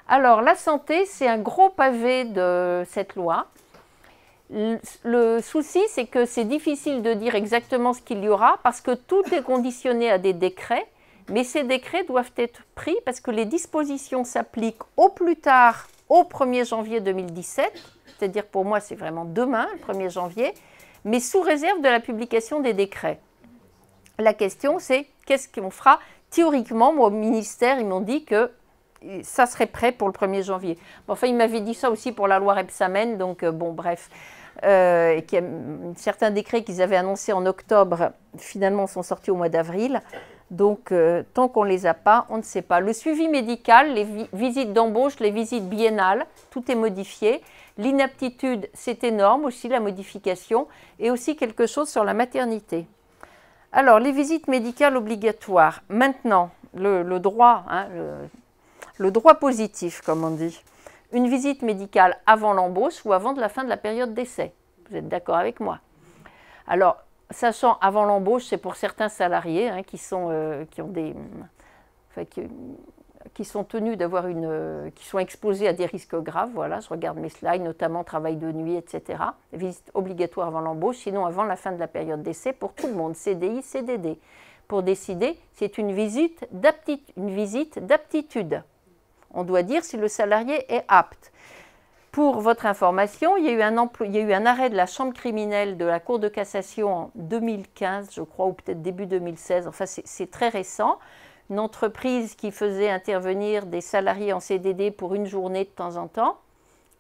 Alors, la santé, c'est un gros pavé de cette loi. Le souci, c'est que c'est difficile de dire exactement ce qu'il y aura parce que tout est conditionné à des décrets, mais ces décrets doivent être pris parce que les dispositions s'appliquent au plus tard au 1er janvier 2017, c'est-à-dire pour moi, c'est vraiment demain, le 1er janvier, mais sous réserve de la publication des décrets. La question, c'est qu'est-ce qu'on fera? Théoriquement, moi, au ministère, ils m'ont dit que ça serait prêt pour le 1er janvier. Bon, enfin, ils m'avaient dit ça aussi pour la loi Rebsamen, donc bon, bref. Certains décrets qu'ils avaient annoncés en octobre, finalement, sont sortis au mois d'avril. Donc, tant qu'on ne les a pas, on ne sait pas. Le suivi médical, les visites d'embauche, les visites biennales, tout est modifié. L'inaptitude, c'est énorme aussi, la modification, et aussi quelque chose sur la maternité. Alors, les visites médicales obligatoires. Maintenant, le droit, hein, le droit positif, comme on dit. Une visite médicale avant l'embauche ou avant la fin de la période d'essai. Vous êtes d'accord avec moi? Alors, sachant avant l'embauche, c'est pour certains salariés hein, qui sont tenus d'avoir qui sont exposés à des risques graves. Voilà, je regarde mes slides, notamment travail de nuit, etc. Visite obligatoire avant l'embauche, sinon avant la fin de la période d'essai pour tout le monde, CDI, CDD. Pour décider, c'est une visite d'aptitude. On doit dire si le salarié est apte. Pour votre information, il y a eu un arrêt de la Chambre criminelle de la Cour de cassation en 2015, je crois, ou peut-être début 2016. Enfin, c'est très récent. Une entreprise qui faisait intervenir des salariés en CDD pour une journée de temps en temps.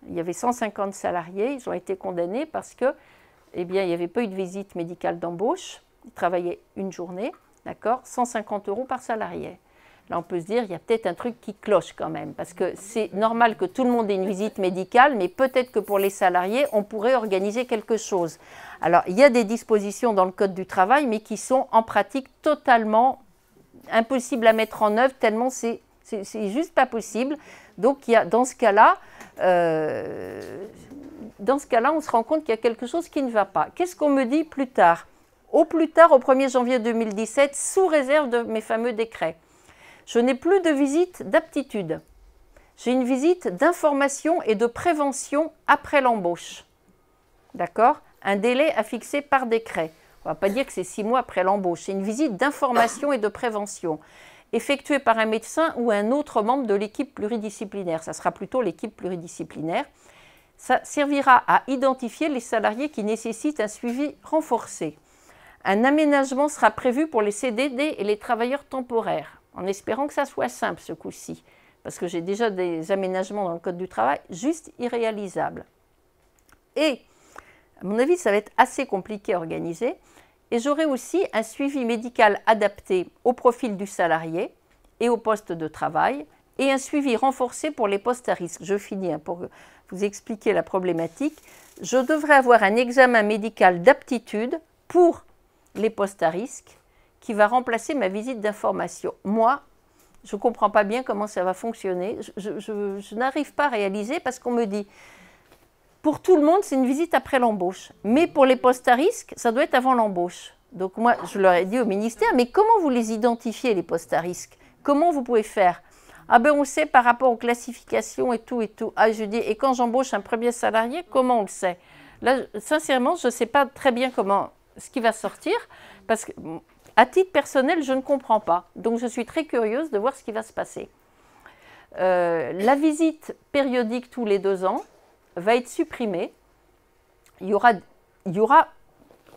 Il y avait 150 salariés. Ils ont été condamnés parce que, eh bien, il n'y avait pas eu de visite médicale d'embauche. Ils travaillaient une journée, d'accord, 150 € par salarié. Là, on peut se dire, il y a peut-être un truc qui cloche quand même, parce que c'est normal que tout le monde ait une visite médicale, mais peut-être que pour les salariés, on pourrait organiser quelque chose. Alors, il y a des dispositions dans le Code du travail, mais qui sont en pratique totalement impossibles à mettre en œuvre, tellement c'est juste pas possible. Donc, dans ce cas-là, on se rend compte qu'il y a quelque chose qui ne va pas. Qu'est-ce qu'on me dit plus tard? Au plus tard, au 1er janvier 2017, sous réserve de mes fameux décrets. Je n'ai plus de visite d'aptitude. J'ai une visite d'information et de prévention après l'embauche. D'accord? Un délai à fixer par décret. On ne va pas dire que c'est 6 mois après l'embauche. C'est une visite d'information et de prévention effectuée par un médecin ou un autre membre de l'équipe pluridisciplinaire. Ça sera plutôt l'équipe pluridisciplinaire. Ça servira à identifier les salariés qui nécessitent un suivi renforcé. Un aménagement sera prévu pour les CDD et les travailleurs temporaires, en espérant que ça soit simple ce coup-ci, parce que j'ai déjà des aménagements dans le Code du travail juste irréalisables. Et, à mon avis, ça va être assez compliqué à organiser, et j'aurai aussi un suivi médical adapté au profil du salarié et au poste de travail, et un suivi renforcé pour les postes à risque. Je finis pour vous expliquer la problématique. Je devrais avoir un examen médical d'aptitude pour les postes à risque, qui va remplacer ma visite d'information. Moi, je ne comprends pas bien comment ça va fonctionner. Je n'arrive pas à réaliser parce qu'on me dit, pour tout le monde, c'est une visite après l'embauche. Mais pour les postes à risque, ça doit être avant l'embauche. Donc moi, je leur ai dit au ministère, mais comment vous les identifiez, les postes à risque? Comment vous pouvez faire? Ah ben on sait par rapport aux classifications et tout et tout. Ah je dis, et quand j'embauche un premier salarié, comment on le sait? Là, sincèrement, je ne sais pas très bien ce qui va sortir, parce que à titre personnel, je ne comprends pas. Donc, je suis très curieuse de voir ce qui va se passer. La visite périodique tous les 2 ans va être supprimée. Il y aura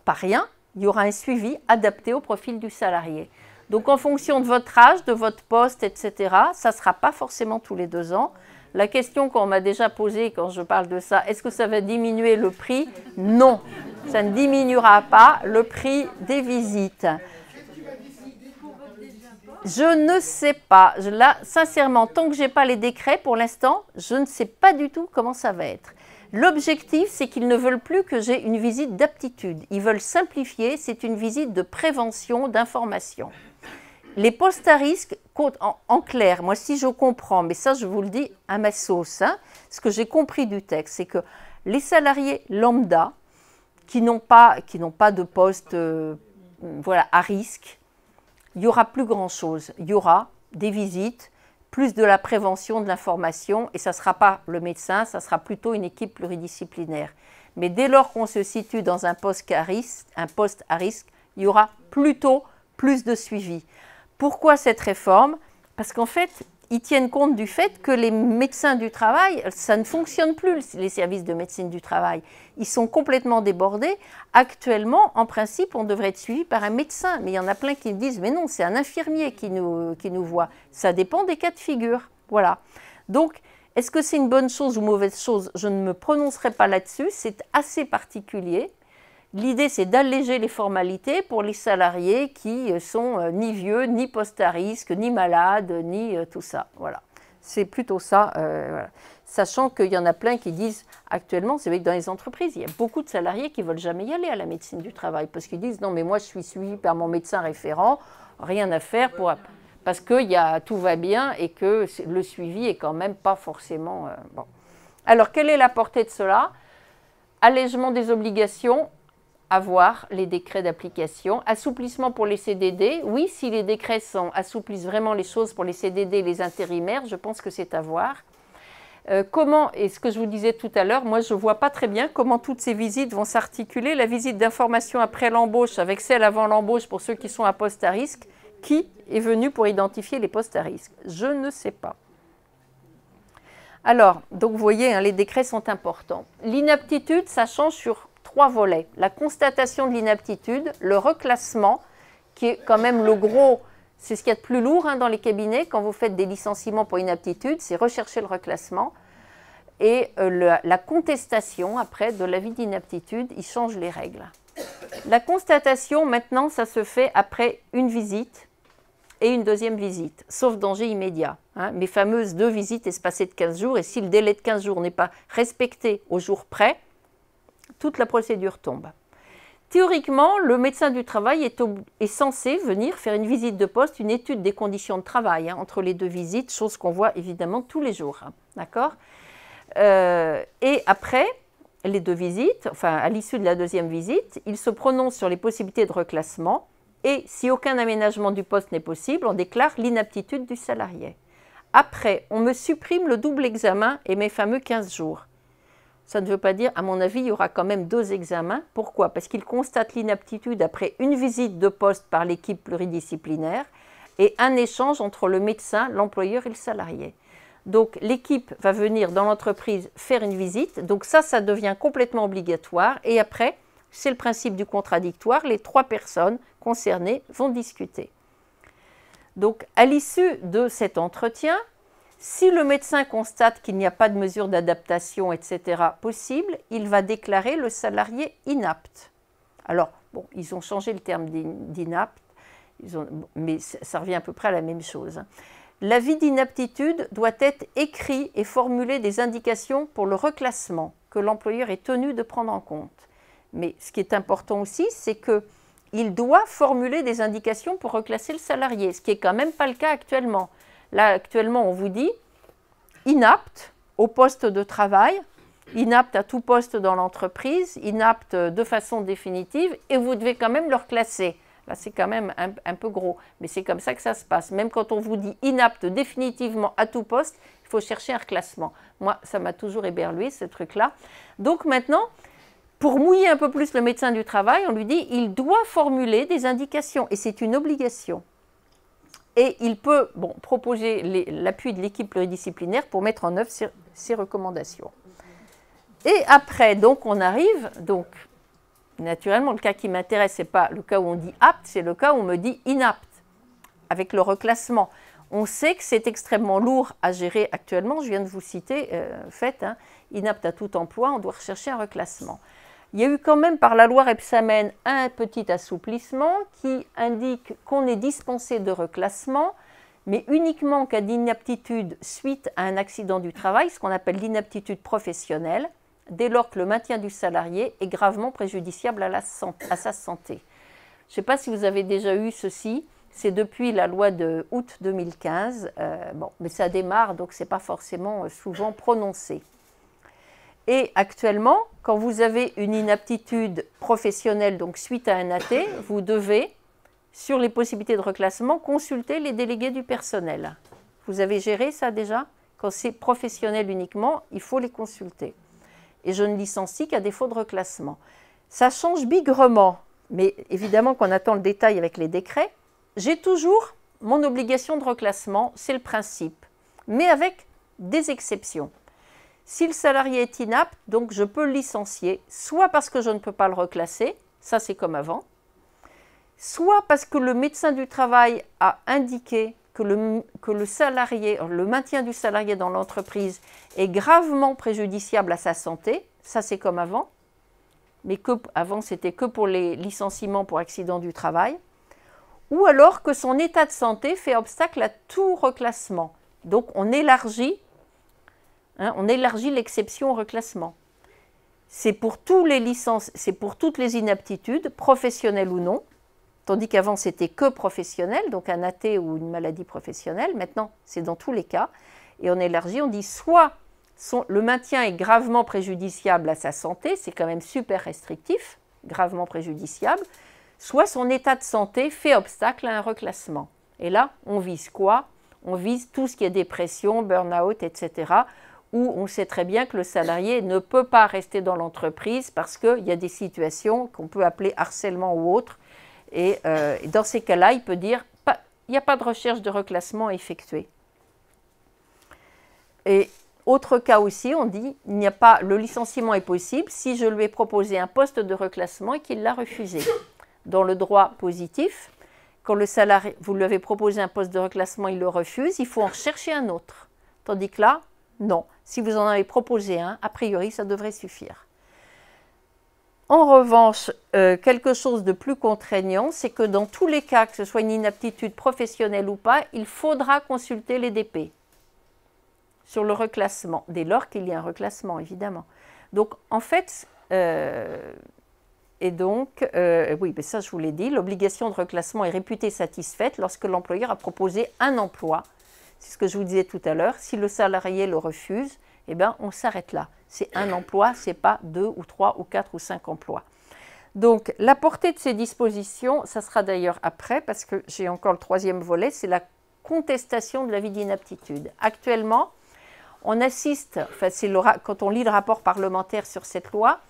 pas rien, il y aura un suivi adapté au profil du salarié. Donc, en fonction de votre âge, de votre poste, etc., ça ne sera pas forcément tous les 2 ans. La question qu'on m'a déjà posée quand je parle de ça, est-ce que ça va diminuer le prix? Non, ça ne diminuera pas le prix des visites. Je ne sais pas. Là, sincèrement, tant que je n'ai pas les décrets, pour l'instant, je ne sais pas du tout comment ça va être. L'objectif, c'est qu'ils ne veulent plus que j'ai une visite d'aptitude. Ils veulent simplifier, c'est une visite de prévention, d'information. Les postes à risque, en clair, moi si je comprends, mais ça je vous le dis à ma sauce, hein, ce que j'ai compris du texte, c'est que les salariés lambda, qui n'ont pas de poste voilà, à risque, il n'y aura plus grand-chose. Il y aura des visites, plus de la prévention, de l'information, et ça ne sera pas le médecin, ça sera plutôt une équipe pluridisciplinaire. Mais dès lors qu'on se situe dans un poste à risque, il y aura plutôt plus de suivi. Pourquoi cette réforme? Parce qu'en fait, ils tiennent compte du fait que les médecins du travail, ça ne fonctionne plus, les services de médecine du travail. Ils sont complètement débordés. Actuellement, en principe, on devrait être suivi par un médecin. Mais il y en a plein qui me disent, mais non, c'est un infirmier qui nous voit. Ça dépend des cas de figure. Voilà. Donc, est-ce que c'est une bonne chose ou mauvaise chose? Je ne me prononcerai pas là-dessus. C'est assez particulier. L'idée, c'est d'alléger les formalités pour les salariés qui sont ni vieux, ni poste à risque, ni malades, ni tout ça. Voilà. C'est plutôt ça. Voilà. Sachant qu'il y en a plein qui disent, actuellement, c'est vrai que dans les entreprises, il y a beaucoup de salariés qui ne veulent jamais y aller à la médecine du travail parce qu'ils disent, non, mais moi, je suis suivi par mon médecin référent, rien à faire parce que tout va bien et que le suivi est quand même pas forcément... bon. Alors, quelle est la portée de cela? Allègement des obligations, avoir les décrets d'application, assouplissement pour les CDD. Oui, si les décrets assouplissent vraiment les choses pour les CDD et les intérimaires, je pense que c'est à voir. Comment, et ce que je vous disais tout à l'heure, moi je ne vois pas très bien comment toutes ces visites vont s'articuler. La visite d'information après l'embauche avec celle avant l'embauche pour ceux qui sont à poste à risque, qui est venu pour identifier les postes à risque? Je ne sais pas. Alors, donc vous voyez, hein, les décrets sont importants. L'inaptitude, ça change sur 3 volets. La constatation de l'inaptitude, le reclassement, qui est quand même le gros, c'est ce qu'il y a de plus lourd hein, dans les cabinets quand vous faites des licenciements pour inaptitude, c'est rechercher le reclassement. Et la contestation, après, de l'avis d'inaptitude, il change les règles. La constatation, maintenant, ça se fait après une visite et une deuxième visite, sauf danger immédiat. Hein, mes fameuses 2 visites espacées de 15 jours, et si le délai de 15 jours n'est pas respecté au jour près, toute la procédure tombe. Théoriquement, le médecin du travail est censé venir faire une visite de poste, une étude des conditions de travail hein, entre les 2 visites, chose qu'on voit évidemment tous les jours. Hein, d'accord ? Et après les 2 visites, enfin à l'issue de la deuxième visite, il se prononce sur les possibilités de reclassement et si aucun aménagement du poste n'est possible, on déclare l'inaptitude du salarié. Après, on me supprime le double examen et mes fameux 15 jours. Ça ne veut pas dire, à mon avis, il y aura quand même 2 examens. Pourquoi? Parce qu'il constate l'inaptitude après une visite de poste par l'équipe pluridisciplinaire et un échange entre le médecin, l'employeur et le salarié. Donc, l'équipe va venir dans l'entreprise faire une visite. Donc, ça devient complètement obligatoire. Et après, c'est le principe du contradictoire. Les 3 personnes concernées vont discuter. Donc, à l'issue de cet entretien, si le médecin constate qu'il n'y a pas de mesure d'adaptation, etc., possible, il va déclarer le salarié inapte. Alors, bon, ils ont changé le terme d'inapte, mais ça revient à peu près à la même chose. L'avis d'inaptitude doit être écrit et formuler des indications pour le reclassement que l'employeur est tenu de prendre en compte. Mais ce qui est important aussi, c'est qu'il doit formuler des indications pour reclasser le salarié, ce qui n'est quand même pas le cas actuellement. Là, actuellement, on vous dit inapte au poste de travail, inapte à tout poste dans l'entreprise, inapte de façon définitive, et vous devez quand même le reclasser. Là, c'est quand même un peu gros, mais c'est comme ça que ça se passe. Même quand on vous dit inapte définitivement à tout poste, il faut chercher un reclassement. Moi, ça m'a toujours éberlué, ce truc-là. Donc maintenant, pour mouiller un peu plus le médecin du travail, on lui dit il doit formuler des indications, et c'est une obligation. Et il peut proposer l'appui de l'équipe pluridisciplinaire pour mettre en œuvre ces recommandations. Et après, donc, on arrive, donc, naturellement, le cas qui m'intéresse, ce n'est pas le cas où on dit apte, c'est le cas où on me dit inapte, avec le reclassement. On sait que c'est extrêmement lourd à gérer actuellement, je viens de vous citer, inapte à tout emploi, on doit rechercher un reclassement. Il y a eu quand même par la loi Rebsamen un petit assouplissement qui indique qu'on est dispensé de reclassement, mais uniquement en cas d'inaptitude suite à un accident du travail, ce qu'on appelle l'inaptitude professionnelle, dès lors que le maintien du salarié est gravement préjudiciable à sa santé. Je ne sais pas si vous avez déjà eu ceci, c'est depuis la loi de août 2015, mais ça démarre, donc ce n'est pas forcément souvent prononcé. Et actuellement, quand vous avez une inaptitude professionnelle, donc suite à un AT, vous devez sur les possibilités de reclassement, consultez les délégués du personnel. Vous avez géré ça déjà? Quand c'est professionnel uniquement, il faut les consulter. Et je ne licencie qu'à défaut de reclassement. Ça change bigrement, mais évidemment qu'on attend le détail avec les décrets. J'ai toujours mon obligation de reclassement, c'est le principe, mais avec des exceptions. Si le salarié est inapte, donc je peux le licencier, soit parce que je ne peux pas le reclasser, ça c'est comme avant, soit parce que le médecin du travail a indiqué que le maintien du salarié dans l'entreprise est gravement préjudiciable à sa santé, ça c'est comme avant, mais avant c'était que pour les licenciements pour accident du travail, ou alors que son état de santé fait obstacle à tout reclassement. Donc on élargit l'exception au reclassement. C'est pour toutes les inaptitudes, professionnelles ou non, tandis qu'avant c'était que professionnel, donc un AT ou une maladie professionnelle. Maintenant c'est dans tous les cas. Et on élargit, on dit soit le maintien est gravement préjudiciable à sa santé, c'est quand même super restrictif, gravement préjudiciable, soit son état de santé fait obstacle à un reclassement. Et là, on vise quoi? On vise tout ce qui est dépression, burn-out, etc., où on sait très bien que le salarié ne peut pas rester dans l'entreprise parce qu'il y a des situations qu'on peut appeler harcèlement ou autres. Et dans ces cas-là, il peut dire il n'y a pas de recherche de reclassement effectuée. Et autre cas aussi, on dit le licenciement est possible si je lui ai proposé un poste de reclassement et qu'il l'a refusé. Dans le droit positif, quand le salarié, vous lui avez proposé un poste de reclassement, il le refuse, il faut en rechercher un autre. Tandis que là, non. Si vous en avez proposé un, a priori, ça devrait suffire. En revanche, quelque chose de plus contraignant, c'est que dans tous les cas, que ce soit une inaptitude professionnelle ou pas, il faudra consulter les DP sur le reclassement, dès lors qu'il y a un reclassement, évidemment. Donc, en fait, oui, mais ça je vous l'ai dit, l'obligation de reclassement est réputée satisfaite lorsque l'employeur a proposé un emploi. C'est ce que je vous disais tout à l'heure. Si le salarié le refuse, eh bien, on s'arrête là. C'est un emploi, ce n'est pas 2 ou 3 ou 4 ou 5 emplois. Donc, la portée de ces dispositions, ça sera d'ailleurs après, parce que j'ai encore le troisième volet, c'est la contestation de l'avis d'inaptitude. Actuellement, on assiste, quand on lit le rapport parlementaire sur cette loi,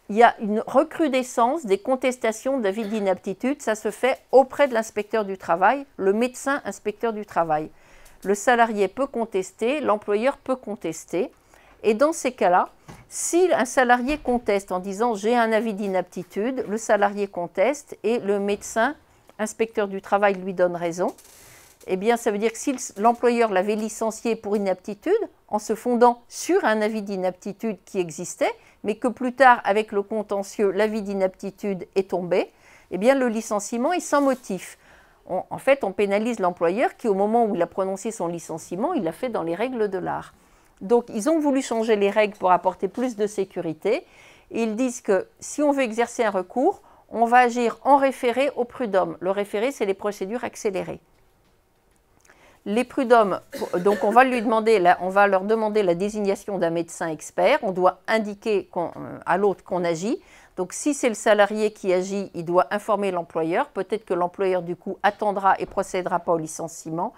il y a une recrudescence des contestations d'avis d'inaptitude. Ça se fait auprès de l'inspecteur du travail, le médecin inspecteur du travail. Le salarié peut contester, l'employeur peut contester. Et dans ces cas-là, si un salarié conteste en disant « j'ai un avis d'inaptitude », le salarié conteste et le médecin inspecteur du travail lui donne raison, eh bien ça veut dire que si l'employeur l'avait licencié pour inaptitude, en se fondant sur un avis d'inaptitude qui existait, mais que plus tard, avec le contentieux, l'avis d'inaptitude est tombé, eh bien le licenciement est sans motif. En fait, on pénalise l'employeur qui, au moment où il a prononcé son licenciement, il l'a fait dans les règles de l'art. Donc, ils ont voulu changer les règles pour apporter plus de sécurité. Et ils disent que si on veut exercer un recours, on va agir en référé au prud'homme. Le référé, c'est les procédures accélérées. Les prud'hommes, donc on va leur demander la désignation d'un médecin expert. On doit indiquer à l'autre qu'on agit. Donc si c'est le salarié qui agit, il doit informer l'employeur. Peut-être que l'employeur du coup attendra et procédera pas au licenciement.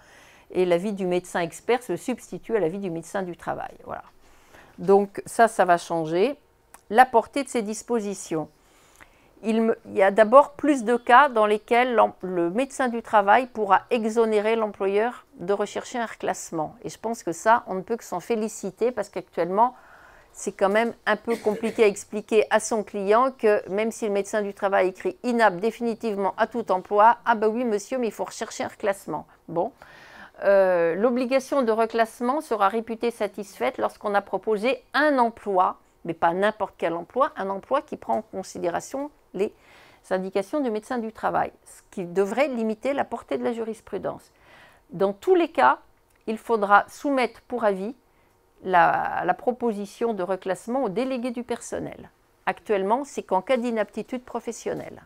Et l'avis du médecin expert se substitue à l'avis du médecin du travail. Voilà. Donc ça va changer. La portée de ces dispositions. Il y a d'abord plus de cas dans lesquels le médecin du travail pourra exonérer l'employeur de rechercher un reclassement. Et je pense que ça, on ne peut que s'en féliciter parce qu'actuellement, c'est quand même un peu compliqué à expliquer à son client que même si le médecin du travail écrit inapte définitivement à tout emploi, ah ben oui monsieur, mais il faut rechercher un reclassement. Bon. L'obligation de reclassement sera réputée satisfaite lorsqu'on a proposé un emploi, mais pas n'importe quel emploi, un emploi qui prend en considération les indications du médecin du travail, ce qui devrait limiter la portée de la jurisprudence. Dans tous les cas, il faudra soumettre pour avis la proposition de reclassement au délégué du personnel. Actuellement, c'est qu'en cas d'inaptitude professionnelle.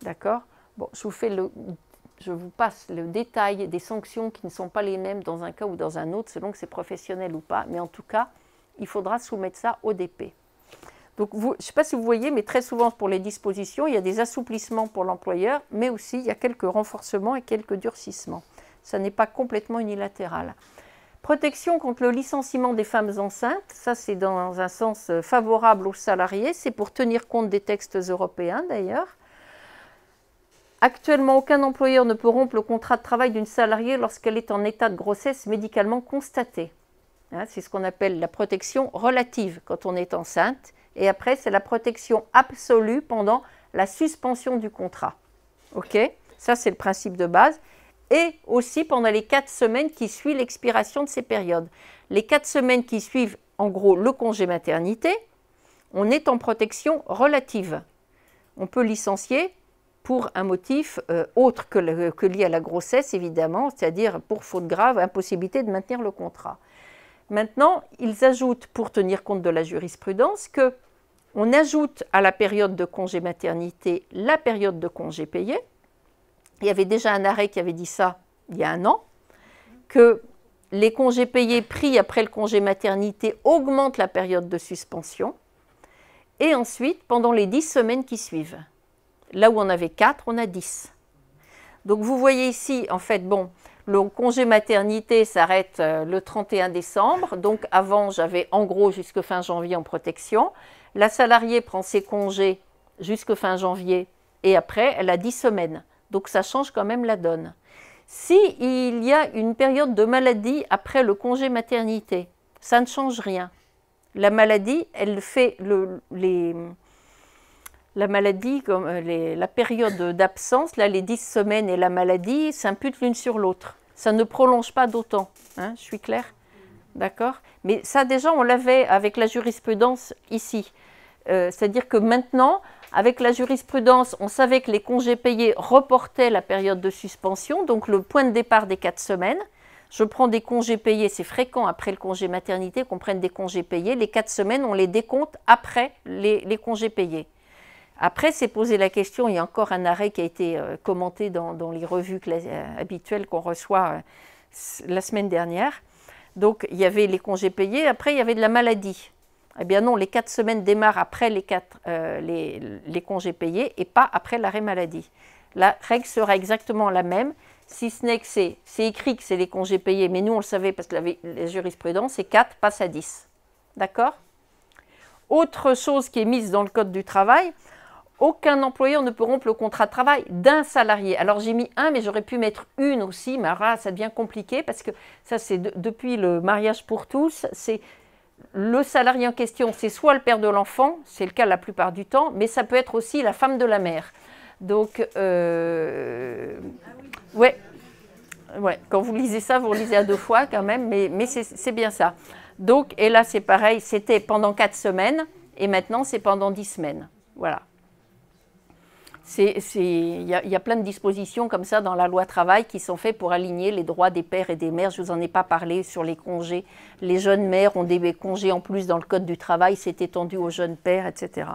D'accord? Bon, je vous passe le détail des sanctions qui ne sont pas les mêmes dans un cas ou dans un autre, selon que c'est professionnel ou pas, mais en tout cas, il faudra soumettre ça au DP. Donc, je ne sais pas si vous voyez, mais très souvent pour les dispositions, il y a des assouplissements pour l'employeur, mais aussi il y a quelques renforcements et quelques durcissements. Ça n'est pas complètement unilatéral. Protection contre le licenciement des femmes enceintes, ça c'est dans un sens favorable aux salariés, c'est pour tenir compte des textes européens d'ailleurs. Actuellement, aucun employeur ne peut rompre le contrat de travail d'une salariée lorsqu'elle est en état de grossesse médicalement constatée. Hein, c'est ce qu'on appelle la protection relative quand on est enceinte. Et après, c'est la protection absolue pendant la suspension du contrat. OK? Ça, c'est le principe de base. Et aussi pendant les 4 semaines qui suivent l'expiration de ces périodes. Les 4 semaines qui suivent, en gros, le congé maternité, on est en protection relative. On peut licencier pour un motif autre que lié à la grossesse, évidemment, c'est-à-dire pour faute grave, impossibilité de maintenir le contrat. Maintenant, ils ajoutent, pour tenir compte de la jurisprudence, qu'on ajoute à la période de congé maternité la période de congé payé. Il y avait déjà un arrêt qui avait dit ça il y a un an, que les congés payés pris après le congé maternité augmentent la période de suspension. Et ensuite, pendant les 10 semaines qui suivent. Là où on avait 4, on a 10. Donc vous voyez ici, en fait, bon, le congé maternité s'arrête le 31 décembre. Donc avant, j'avais en gros jusque fin janvier en protection. La salariée prend ses congés jusque fin janvier et après, elle a 10 semaines. Donc ça change quand même la donne. S'il y a une période de maladie après le congé maternité, ça ne change rien. La maladie, elle fait la maladie, comme la période d'absence, là les 10 semaines et la maladie s'imputent l'une sur l'autre. Ça ne prolonge pas d'autant. Hein, je suis claire? D'accord? Mais ça déjà, on l'avait avec la jurisprudence ici. C'est-à-dire que maintenant, avec la jurisprudence, on savait que les congés payés reportaient la période de suspension, donc le point de départ des 4 semaines. Je prends des congés payés, c'est fréquent après le congé maternité qu'on prenne des congés payés. Les 4 semaines, on les décompte après les congés payés. Après, c'est posé la question, il y a encore un arrêt qui a été commenté dans les revues habituelles qu'on reçoit la semaine dernière. Donc, il y avait les congés payés, après il y avait de la maladie. Eh bien non, les 4 semaines démarrent après les congés payés et pas après l'arrêt maladie. La règle sera exactement la même, si ce n'est que c'est écrit que c'est les congés payés, mais nous on le savait parce que la jurisprudence, c'est 4 passe à 10. D'accord? Autre chose qui est mise dans le Code du travail, aucun employeur ne peut rompre le contrat de travail d'un salarié. Alors j'ai mis un, mais j'aurais pu mettre une aussi, mais alors là ça devient compliqué parce que ça c'est depuis le mariage pour tous, c'est le salarié en question, c'est soit le père de l'enfant, c'est le cas la plupart du temps, mais ça peut être aussi la femme de la mère. Donc, ouais, quand vous lisez ça, vous lisez à 2 fois quand même, mais c'est bien ça. Donc, et là c'est pareil, c'était pendant 4 semaines, et maintenant c'est pendant 10 semaines. Voilà. Il y a plein de dispositions comme ça dans la loi travail qui sont faites pour aligner les droits des pères et des mères. Je ne vous en ai pas parlé sur les congés. Les jeunes mères ont des congés en plus dans le Code du travail, c'est étendu aux jeunes pères, etc.